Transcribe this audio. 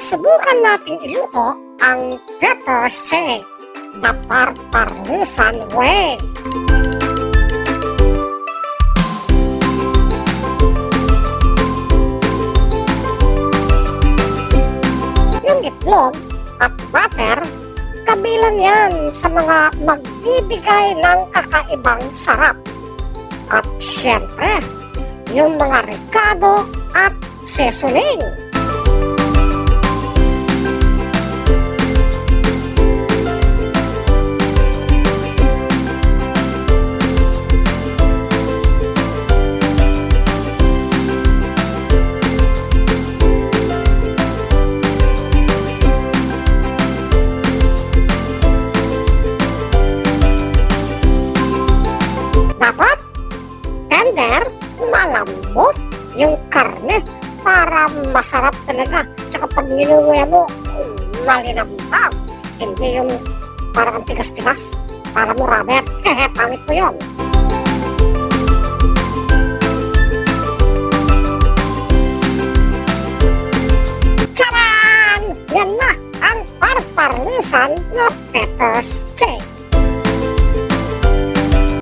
Subukan natin iluto ang pepper steak, the Parparnisan way. Yung itlog at butter, kabilang yan sa mga magbibigay ng kakaibang sarap. At syempre, yung mga ricado at seasoning. Dapat tender, malambot yung karne para masarap talaga. Tsaka pag ninunguya mo, malinamnam. Hindi yung parang tigas-tigas. Para mo rubber. Hehe, pangit mo yun. Charan! Yan na ang Parparnisan na pepper steak.